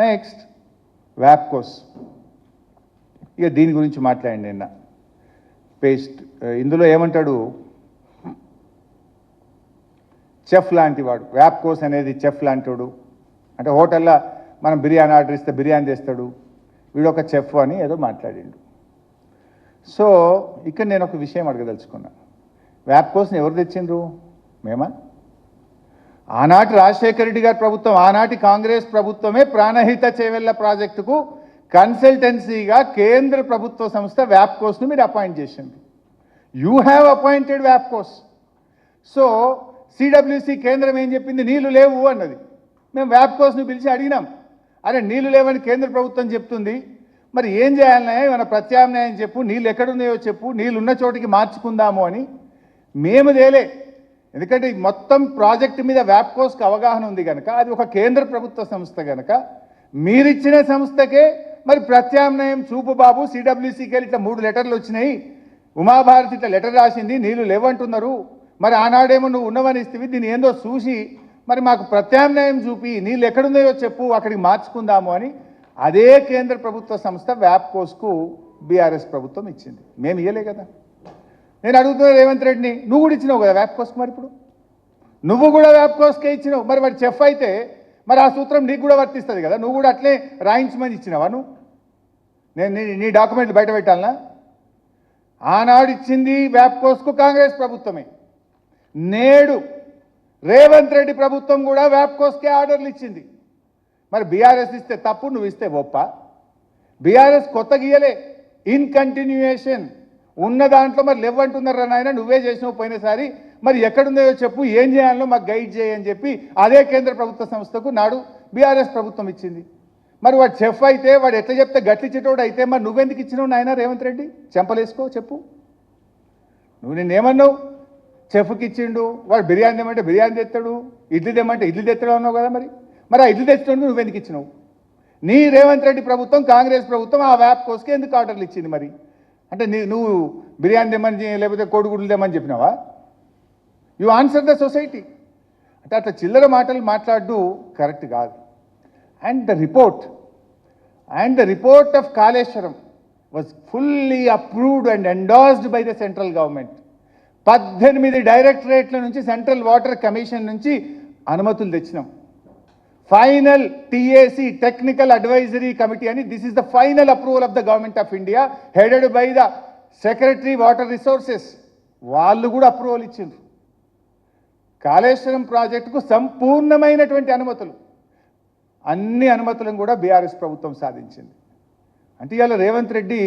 Next వ్యాప్కోస్. ఇక దీని గురించి మాట్లాడండి నిన్న పేస్ట్. ఇందులో ఏమంటాడు, చెఫ్ లాంటి వాడు. వ్యాప్కోస్ అనేది చెఫ్ లాంటివాడు. అంటే హోటల్లో మనం బిర్యానీ ఆర్డర్ ఇస్తే బిర్యానీ చేస్తాడు, వీడు ఒక చెఫ్ అని ఏదో మాట్లాడిండు. సో ఇక్కడ నేను ఒక విషయం అడగదలుచుకున్నా. వ్యాప్కోస్ని ఎవరు తెచ్చిండ్రు? మేమా? ఆనాటి రాజశేఖర రెడ్డి గారి ప్రభుత్వం, ఆనాటి కాంగ్రెస్ ప్రభుత్వమే ప్రాణహిత చేవెళ్ల ప్రాజెక్టుకు కన్సల్టెన్సీగా కేంద్ర ప్రభుత్వ సంస్థ వ్యాప్కోస్ను మీరు అపాయింట్ చేసిండ్రు. యూ హ్యావ్ అపాయింటెడ్ వ్యాప్కోస్. సో సిడబ్ల్యూసి కేంద్రం ఏం చెప్పింది? నీళ్లు లేవు అన్నది. మేము వ్యాప్కోస్ను పిలిచి అడిగినాం, అరే నీళ్లు లేవని కేంద్ర ప్రభుత్వం చెప్తుంది, మరి ఏం చేయాలన్నా ఏమైనా ప్రత్యామ్నాయం చెప్పు, నీళ్ళు ఎక్కడున్నాయో చెప్పు, నీళ్ళు ఉన్న చోటికి మార్చుకుందాము అని మేము తేలే. ఎందుకంటే మొత్తం ప్రాజెక్టు మీద వ్యాప్కోస్కి అవగాహన ఉంది కనుక, అది ఒక కేంద్ర ప్రభుత్వ సంస్థ కనుక మీరిచ్చిన సంస్థకే మరి ప్రత్యామ్నాయం చూపు బాబు. సిడబ్ల్యూసీకి వెళ్ళి ఇట్లా 3 లెటర్లు వచ్చినాయి, ఉమాభారతి ఇట్లా లెటర్ రాసింది, నీళ్లు లేవంటున్నారు, మరి ఆనాడేమో నువ్వు ఉన్నవని ఇస్తేవి, దీన్ని ఏందో చూసి మరి మాకు ప్రత్యామ్నాయం చూపి నీళ్ళు ఎక్కడున్నాయో చెప్పు, అక్కడికి మార్చుకుందాము అని అదే కేంద్ర ప్రభుత్వ సంస్థ వ్యాప్కోస్కు బీఆర్ఎస్ ప్రభుత్వం ఇచ్చింది. మేము ఇయ్యలే కదా. నేను అడుగుతున్నా రేవంత్ రెడ్డిని, నువ్వు కూడా ఇచ్చినావు కదా వ్యాప్కోస్కి, మరి ఇప్పుడు నువ్వు కూడా వ్యాప్కోస్కే ఇచ్చినావు, మరి వాడు చెఫ్ అయితే మరి ఆ సూత్రం నీకు కూడా వర్తిస్తుంది కదా, నువ్వు కూడా అట్లే రాయించమని ఇచ్చినావా? నువ్వు నేను నీ డాక్యుమెంట్లు బయట పెట్టాలనా? ఆనాడు ఇచ్చింది వ్యాప్కోస్కు కాంగ్రెస్ ప్రభుత్వమే, నేడు రేవంత్ రెడ్డి ప్రభుత్వం కూడా వ్యాప్కోస్కే ఆర్డర్లు ఇచ్చింది. మరి బీఆర్ఎస్ ఇస్తే తప్పు, నువ్వు ఇస్తే గొప్ప. బీఆర్ఎస్ కొత్త గీయలే, ఇన్ కంటిన్యూయేషన్ ఉన్న దాంట్లో మరి లేవంటున్నారా నాయన, నువ్వే చేసినావు పోయినసారి, మరి ఎక్కడుందో చెప్పు, ఏం చేయాలో మాకు గైడ్ చేయని చెప్పి అదే కేంద్ర ప్రభుత్వ సంస్థకు నాడు బీఆర్ఎస్ ప్రభుత్వం ఇచ్చింది. మరి వాడు చెఫ్ అయితే, వాడు ఎట్లా చెప్తే గట్లిచ్చేటోడు అయితే, మరి నువ్వెందుకు ఇచ్చినావు నాయన రేవంత్ రెడ్డి? చెంపలేసుకో చెప్పు. నువ్వు నిన్నేమన్నావు? చెఫ్కి ఇచ్చిండు, వాడు బిర్యానీ తెమ్మంటే బిర్యానీ తెస్తాడు, ఇడ్లీ తెమ్మంటే ఇడ్లీ తెస్తాడు అన్నావు కదా. మరి ఆ ఇడ్లీ తెచ్చినోడు నువ్వెందుకు ఇచ్చినావు? నీ రేవంత్ రెడ్డి ప్రభుత్వం, కాంగ్రెస్ ప్రభుత్వం ఆ వ్యాప్కోస్కి ఎందుకు ఆర్డర్లు ఇచ్చింది? మరి అంటే నువ్వు బిర్యానీ తెమ్మని లేకపోతే కోడిగుడ్లు తెమ్మని చెప్పినావా? You answer the society. అంటే అట్లా చిల్లర మాటలు మాట్లాడు కరెక్ట్ కాదు. And the report of Kaleshwaram was fully approved and endorsed by the central government. 18 డైరెక్టరేట్ల నుంచి, సెంట్రల్ వాటర్ కమిషన్ నుంచి అనుమతులు తెచ్చినాం. Final TAC, technical advisory committee అని, this is the final approval of the government of India, headed by the secretary water resources. వాళ్ళు కూడా approval ఇచ్చిండ్రు. కాళేశ్వరం ప్రాజెక్టుకు సంపూర్ణమైనటువంటి అనుమతులు, అన్ని అనుమతులను కూడా బీఆర్ఎస్ ప్రభుత్వం సాధించింది. అంటే ఇవాళ రేవంత్ రెడ్డి